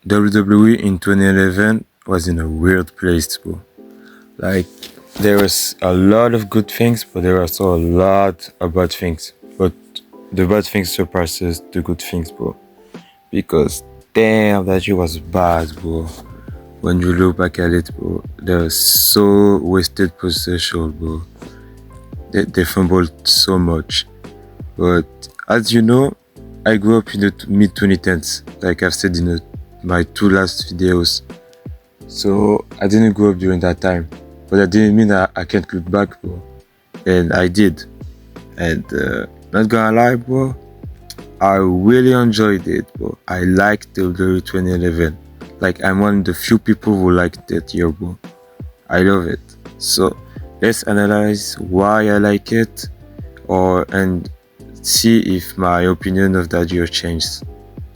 WWE in 2011 was in a weird place, bro. Like, there was a lot of good things, but there was also a lot of bad things. But the bad things surpasses the good things, bro. Because damn, that shit was bad, bro. When you look back at it, bro, there was so wasted possession, bro. They fumbled so much. But as you know, I grew up in the mid 2010s, like I've said in my two last videos. So I didn't grow up during that time, but that didn't mean I can't look back, bro. And I did. And not gonna lie, bro, I really enjoyed it, bro. I liked the WWE 2011. Like, I'm one of the few people who liked that year, bro. I love it. So let's analyze why I like it, and see if my opinion of that year changed.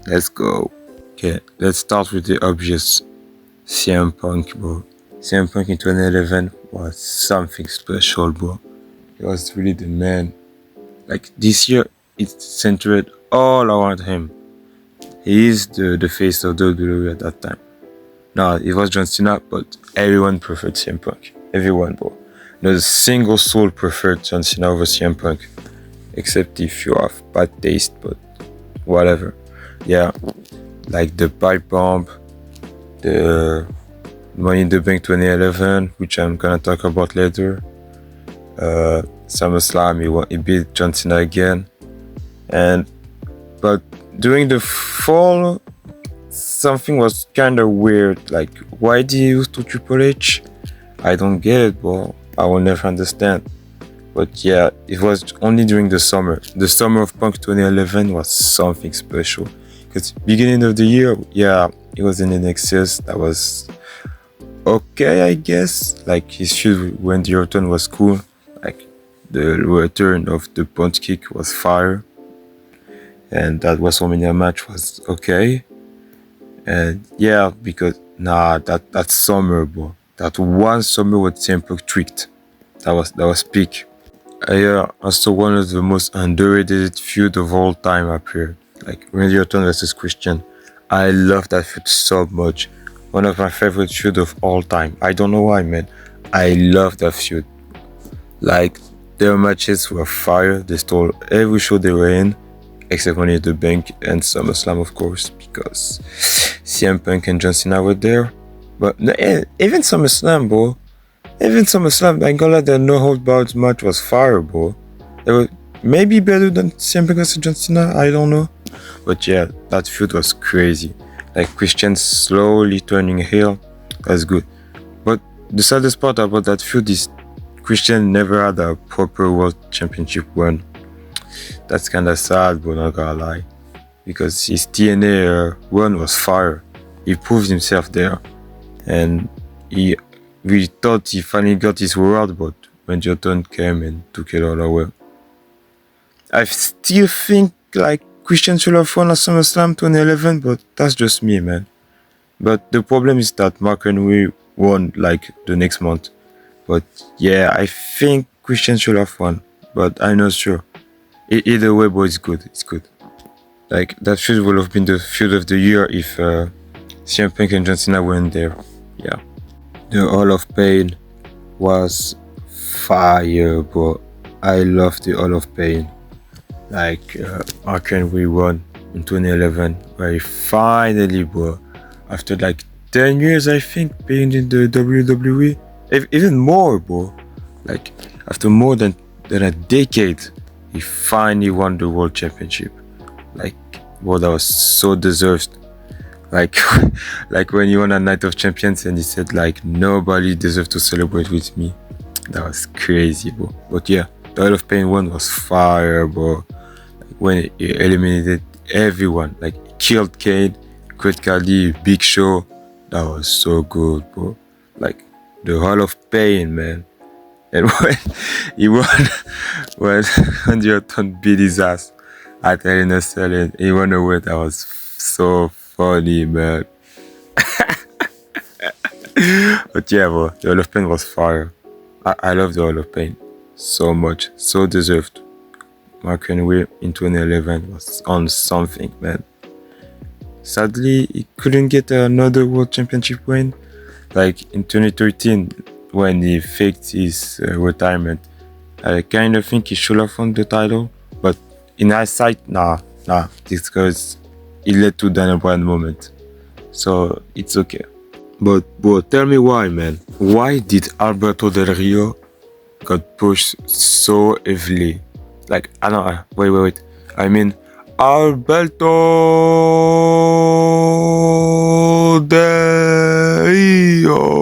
Let's go. Okay, let's start with the obvious. CM Punk, bro. CM Punk in 2011 was something special, bro. He was really the man. Like, this year, it's centered all around him. He is the face of WWE at that time. Now, it was John Cena, but everyone preferred CM Punk. Everyone, bro. Not a single soul preferred John Cena over CM Punk. Except if you have bad taste, but whatever. Yeah, like the pipe bomb, the Money in the Bank 2011, which I'm gonna talk about later. SummerSlam, he beat John Cena again. But during the fall, something was kind of weird. Like, why did he use to Triple H? I don't get it, bro. I will never understand. But yeah, it was only during the summer. The summer of Punk 2011 was something special. Because beginning of the year, yeah, it was in NXS. That was okay, I guess. Like, his feud with Randy Orton was cool. Like, the return of the punch kick was fire. And that WrestleMania match was okay. And yeah, because that summer, bro. That one summer with CM Punk tweaked. That was peak. Yeah, also one of the most underrated feud of all time appeared. Like, Randy Orton versus Christian. I love that feud so much. One of my favorite feud of all time. I don't know why, man. I love that feud. Like, their matches were fire. They stole every show they were in, except Money in the Bank and SummerSlam, of course, because CM Punk and John Cena were there. But even SummerSlam, bro. Even SummerSlam, I gonna let the no hold barred match was fire, bro. It was maybe better than CM Punk vs John Cena, I don't know. But yeah, that feud was crazy. Like, Christian slowly turning heel, that's good. But the saddest part about that feud is Christian never had a proper World Championship run. That's kinda sad, but not gonna lie. Because his TNA run was fire. He proved himself there. And we thought he finally got his reward, but when Orton came and took it all away. I still think, like, Christian should have won at SummerSlam 2011, but that's just me, man. But the problem is that Mark Henry won, like, the next month. But yeah, I think Christian should have won, but I'm not sure. Either way, boy, it's good. It's good. Like, that feud would have been the feud of the year if CM Punk and John Cena weren't there. Yeah. The Hall of Pain was fire, bro. I love the Hall of Pain. Like, Mark Henry won in 2011, where he finally, bro, after like 10 years, I think, being in the WWE, even more, bro. Like, after more than a decade, he finally won the World Championship. Like, bro, that was so deserved. Like, like when he won a Night of Champions and he said, like, nobody deserves to celebrate with me. That was crazy, bro. But yeah, the Hall of Pain one was fire, bro. Like, when he eliminated everyone, like, he killed Kane, Great Khali, Big Show. That was so good, bro. Like, the Hall of Pain, man. And when he won, when Randy Orton beat his ass at Hell in a Cell and he won away, that was so funny, man. But yeah, bro, the Hall of Pain was fire. I love the Hall of Pain so much, so deserved. Mark Henry in 2011 was on something, man. Sadly, he couldn't get another World Championship win, like in 2013 when he faked his retirement. I kind of think he should have won the title, but in hindsight, nah, because it led to Daniel Bryan moment. So it's okay. But bro, tell me why, man. Why did Alberto Del Rio got pushed so heavily? Like, I don't. Wait. I mean, Alberto Del Rio.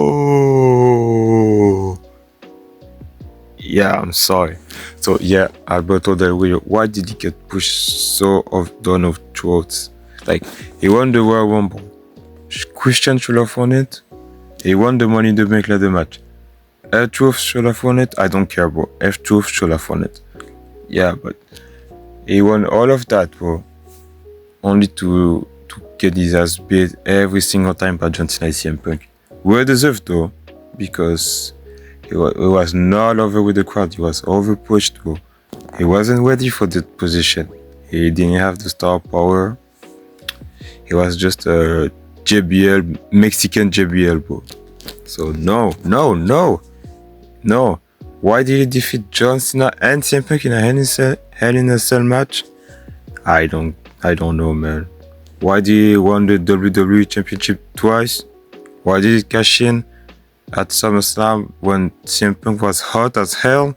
Yeah, I'm sorry. So yeah, Alberto Del Rio. Why did he get pushed so down of throats? Like, he won the Royal Rumble. Christian should have won it. He won the Money in the Bank ladder match. F-Truth should have won it. I don't care, bro. F-Truth should have won it. Yeah, but he won all of that, bro. Only to get his ass beat every single time by John Cena and CM Punk. Well deserved though, because he was not over with the crowd. He was overpushed, bro. He wasn't ready for that position. He didn't have the star power. He was just a JBL, Mexican JBL, bro. So no. Why did he defeat John Cena and CM Punk in a Hell in a Cell match? I don't know, man. Why did he won the WWE Championship twice? Why did he cash in at SummerSlam when CM Punk was hot as hell?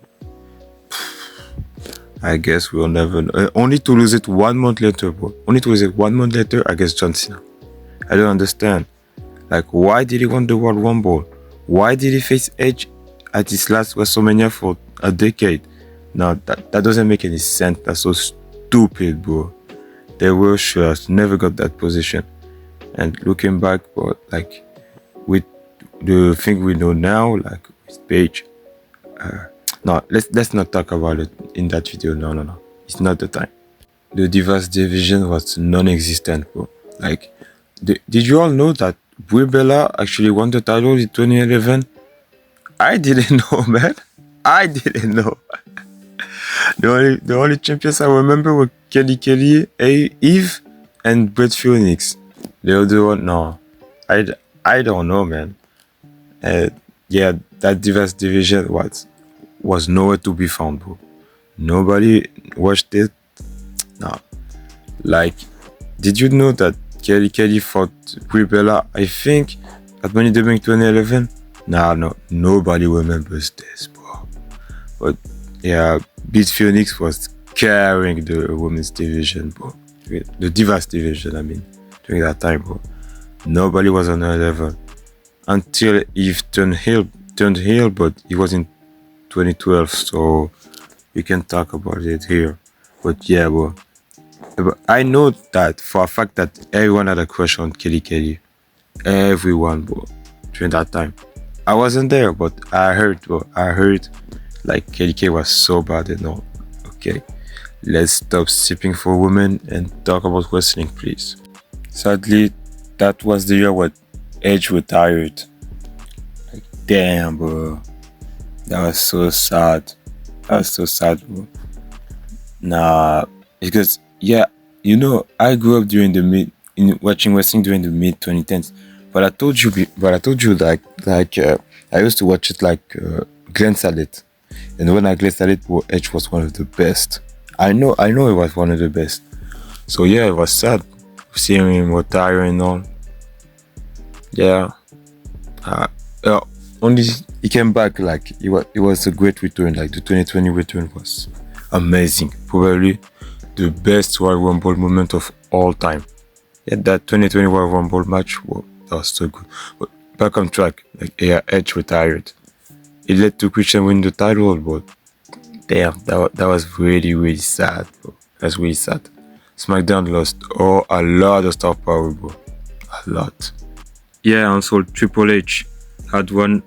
I guess we'll never know. Only to lose it 1 month later, bro. Only to lose it 1 month later against John Cena. I don't understand. Like, why did he win the World Rumble? Why did he face Edge at his last WrestleMania for a decade? No, that doesn't make any sense. That's so stupid, bro. They were sure has never got that position. And looking back, bro, like, with the thing we know now, like with Paige, no, let's not talk about it in that video. No. It's not the time. The Divas division was non-existent, bro. Like, did you all know that Brie Bella actually won the title in 2011? I didn't know, man. I didn't know. The only champions I remember were Kelly, Eve, and Bret Phoenix. The other one, no. I don't know, man. Yeah, that Divas division was nowhere to be found, bro. Nobody watched it. No. Like, did you know that Kelly fought Brie Bella, I think, at Money in the Bank 2011? No. Nobody remembers this, bro. But yeah, Bret Phoenix was carrying the women's division, bro. The Divas division, I mean, during that time, bro. Nobody was on her level. Until Eve turned heel, but it was in 2012, so we can talk about it here. But yeah, bro. But I know that for a fact that everyone had a crush on Kelly. Everyone, bro, during that time. I wasn't there, but I heard, bro. Like Kelly was so bad and all. Okay, let's stop sipping for women and talk about wrestling, please. Sadly, that was the year when Edge retired. Like, damn, bro. That was so sad. Bro. Nah, because yeah, you know, I grew up watching wrestling during the mid 2010s. But I told you like I used to watch it like glance at it, and when I glanced at it, well, Edge was one of the best. I know it was one of the best. So yeah, it was sad seeing him retire and all. Yeah, only he came back, like it was a great return. Like the 2020 return was amazing, probably the best Royal Rumble moment of all time. Yeah, that 2020 Royal Rumble match, well, that was so good. But back on track, like yeah, Edge retired. It led to Christian win the title, but damn, that was really, really sad, bro. That's really sad. SmackDown lost a lot of star power, bro. A lot. Yeah, and so Triple H had one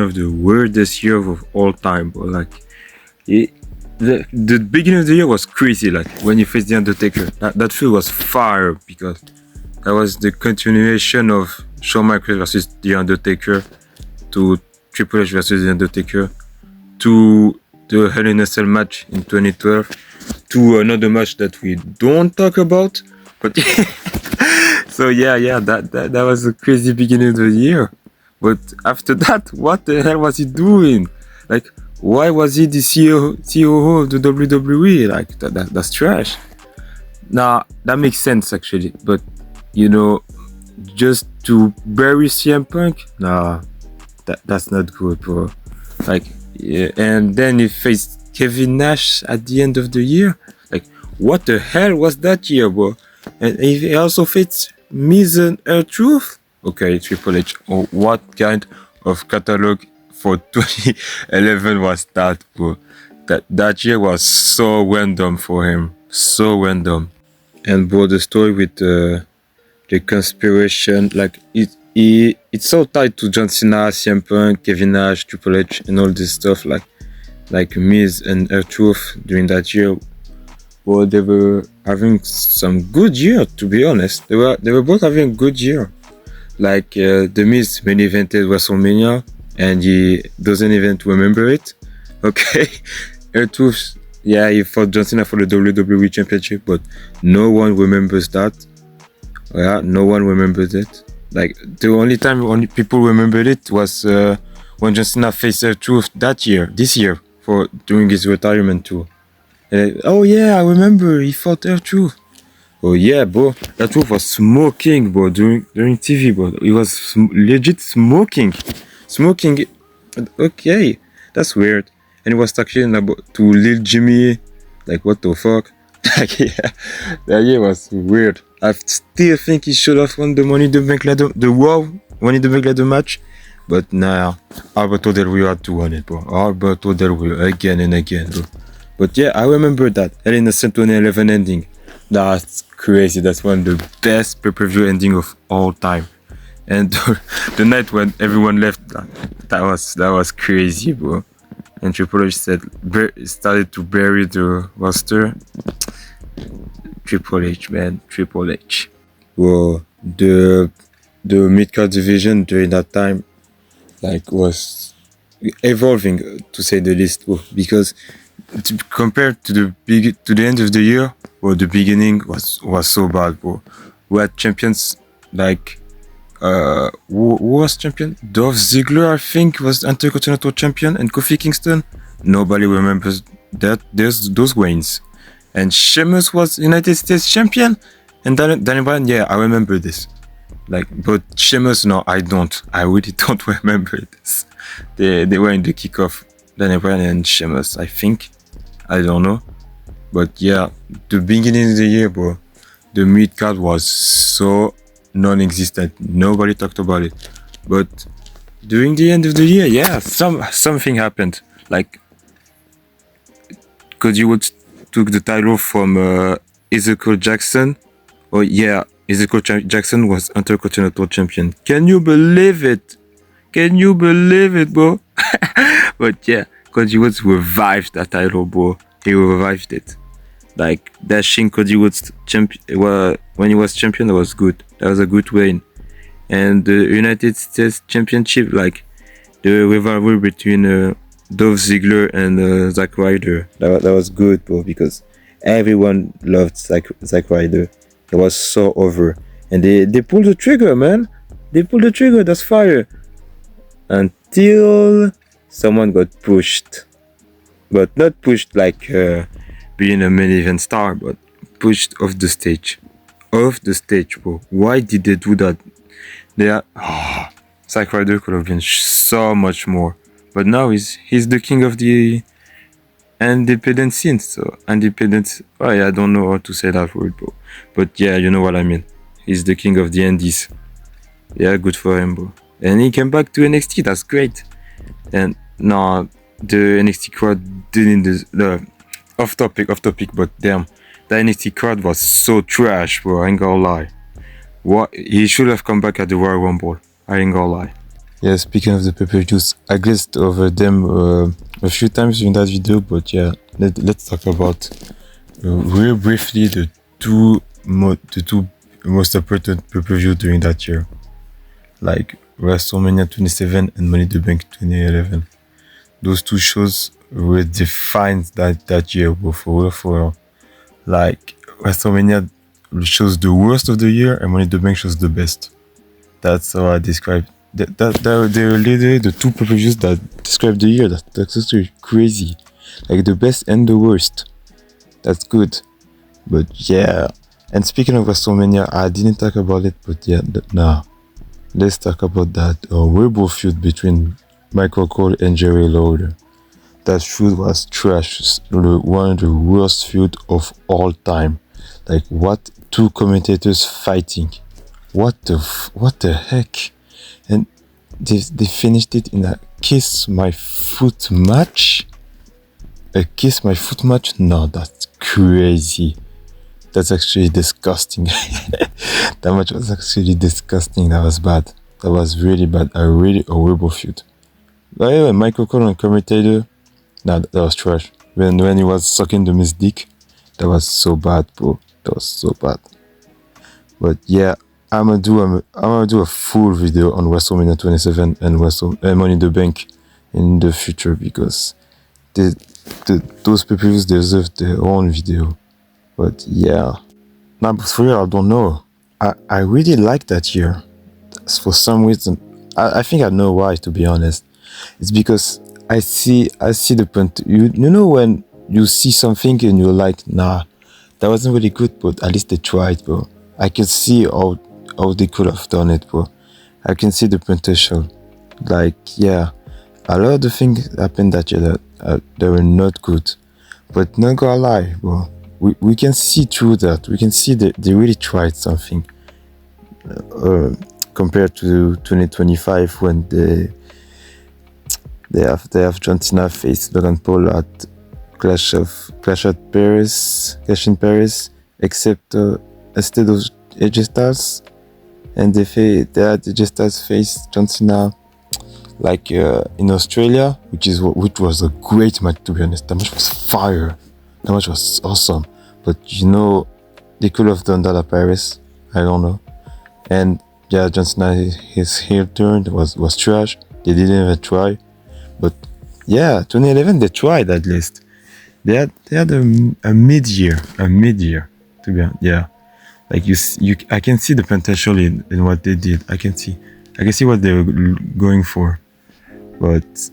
of the weirdest years of all time, bro. Like, the beginning of the year was crazy. Like when he faced the Undertaker, that feel was fire because that was the continuation of Shawn Michaels versus the Undertaker to Triple H versus the Undertaker to the Hell in a Cell match in 2012 to another match that we don't talk about, but So yeah, that was a crazy beginning of the year. But after that, what the hell was he doing? Like, why was he the COO of the WWE? Like, that's trash. Nah, that makes sense actually. But, you know, just to bury CM Punk, nah, that's not good, bro. Like, yeah, and then he faced Kevin Nash at the end of the year. Like, what the hell was that year, bro? And he also faced Miz and R-Truth. Okay, Triple H. Oh, what kind of catalog for 2011 was that, bro? That year was so random for him, so random. And bro, the story with the conspiration, like it's so tied to John Cena, CM Punk, Kevin Nash, Triple H, and all this stuff. Like Miz and R-Truth during that year. Well, they were having some good year, to be honest. They were both having a good year. Like the Miz main evented WrestleMania, and he doesn't even remember it. Okay, R-Truth, yeah, he fought John Cena for the WWE Championship, but no one remembers that. Yeah, no one remembers it. Like the only time only people remembered it was when John Cena faced R-Truth this year, for during his retirement tour. Oh yeah, I remember he fought R-Truth. Oh yeah, bro, R-Truth was smoking, bro, during TV, bro. He was legit smoking. Okay, that's weird. And he was talking about to Lil Jimmy, like what the fuck? Like yeah, that year was weird. I still think he should have won the Money in the Bank ladder, the Raw Money in the Bank ladder match, but nah, Alberto Del Rio had to win it, bro. Alberto Del Rio again and again, bro. But yeah, I remember that Hell in a Cell 2011 ending. That's crazy. That's one of the best pay-per-view ending of all time. And the night when everyone left, that was crazy, bro. And Triple H started to bury the roster. Triple H, man, Triple H. Well, the mid-card division during that time, like, was evolving, to say the least, because compared to the end of the year, well, the beginning was so bad, bro. We had champions like who was champion? Dolph Ziggler, I think, was Intercontinental Champion, and Kofi Kingston. Nobody remembers that. There's those reigns. And Sheamus was United States Champion, and Daniel Bryan. Yeah, I remember this. Like, but Sheamus, no, I don't. I really don't remember this. They were in the kickoff, Daniel Bryan and Sheamus, I think. I don't know. But yeah, the beginning of the year, bro, the mid card was so non-existent. Nobody talked about it. But during the end of the year, yeah, something happened. Like, Cody Rhodes took the title from Ezekiel Jackson. Oh yeah, Ezekiel Jackson was Intercontinental Champion. Can you believe it? Can you believe it, bro? But yeah, Cody Rhodes revived that title, bro. He revived it. Like, dashing Cody Rhodes when he was champion, that was good. That was a good win. And the United States Championship, like, the rivalry between Dolph Ziggler and Zack Ryder, that was good, bro, because everyone loved Zack Ryder. It was so over. And they pulled the trigger, man. They pulled the trigger, that's fire. Until someone got pushed. But not pushed like being a main event star, but pushed off the stage. Off the stage, bro. Why did they do that? Zack Ryder could have been so much more. But now he's the king of the independent scene. So independent. Oh yeah, I don't know how to say that word, bro. But yeah, you know what I mean. He's the king of the indies. Yeah, good for him, bro. And he came back to NXT. That's great. And no, the NXT crowd didn't. Off topic, but damn, the NXT crowd was so trash, bro. I ain't gonna lie. What, he should have come back at the Royal Rumble. I ain't gonna lie. Yeah, speaking of the pay-per-views, I glazed over them a few times in that video, but yeah, let's talk about real briefly the two most important pay-per-view during that year, like WrestleMania 27 and Money in the Bank 2011. Those two shows were defined that year, bro, for real. Like WrestleMania shows the worst of the year, and Money in the Bank shows the best. That's how I describe. They're literally the two pay-per-views that describe the year. That's actually crazy. Like the best and the worst. That's good. But yeah. And speaking of WrestleMania, I didn't talk about it, but yeah, nah. Let's talk about that Weibo feud between Michael Cole and Jerry Lawler. That feud was trash. One of the worst feud of all time. Like what? Two commentators fighting. What the heck? And they finished it in a kiss my foot match. A kiss my foot match? No, that's crazy. That's actually disgusting. That match was actually disgusting. That was bad. That was really bad. A really horrible feud. By the way, Michael Cole and commentator, nah, that was trash. When he was sucking the Miss Dick, that was so bad, bro. That was so bad. But yeah, I'm gonna do a full video on WrestleMania 27 and Money in the Bank in the future because those pay-per-views deserve their own video. But yeah, now but for real, I don't know. I really like that year. For some reason, I think I know why. To be honest, it's because I see the point. You know when you see something and you're like, nah, that wasn't really good, but at least they tried, bro. I can see how they could have done it, bro. I can see the potential. Like, yeah, a lot of the things happened that year that they were not good, but not gonna lie, bro. We can see through that. We can see that they really tried something. Compared to 2025 when they have John Cena face Logan Paul at Clash in Paris, except instead of AJ Styles, and they had AJ Styles face John Cena like in Australia, which was a great match, to be honest. That match was fire. That match was awesome. But you know, they could have done that at Paris. I don't know. And yeah, John Cena, his heel turn was trash. They didn't even try. But yeah, 2011 they tried at least. They had a mid-year, to be honest. Yeah, like I can see the potential in what they did. I can see what they were going for. But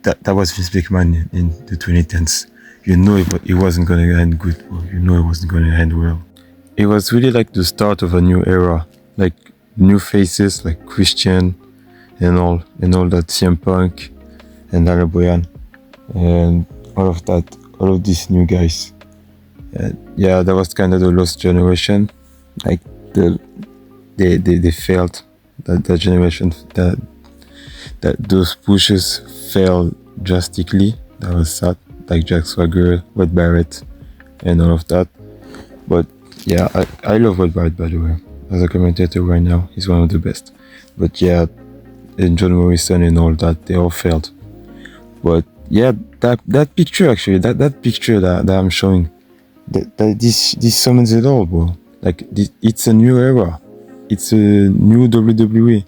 that was Vince McMahon in the 2010s. You know it wasn't going to end good. You know it wasn't going to end well. It was really like the start of a new era, like new faces like Christian and all that, CM Punk and Daniel Bryan and all of these new guys. Yeah, that was kind of the lost generation. Like they failed. That generation, that those pushes failed drastically. That was sad. Like Jack Swagger, Wade Barrett, and all of that. But yeah, I love Wade Barrett, by the way. As a commentator right now, he's one of the best. But yeah, and John Morrison and all that, they all failed. But yeah, that picture actually, that picture that I'm showing, this summons it all, bro. Like it's a new era. It's a new WWE.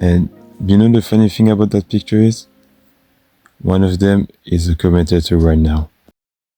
And you know the funny thing about that picture is, one of them is a commentator right now.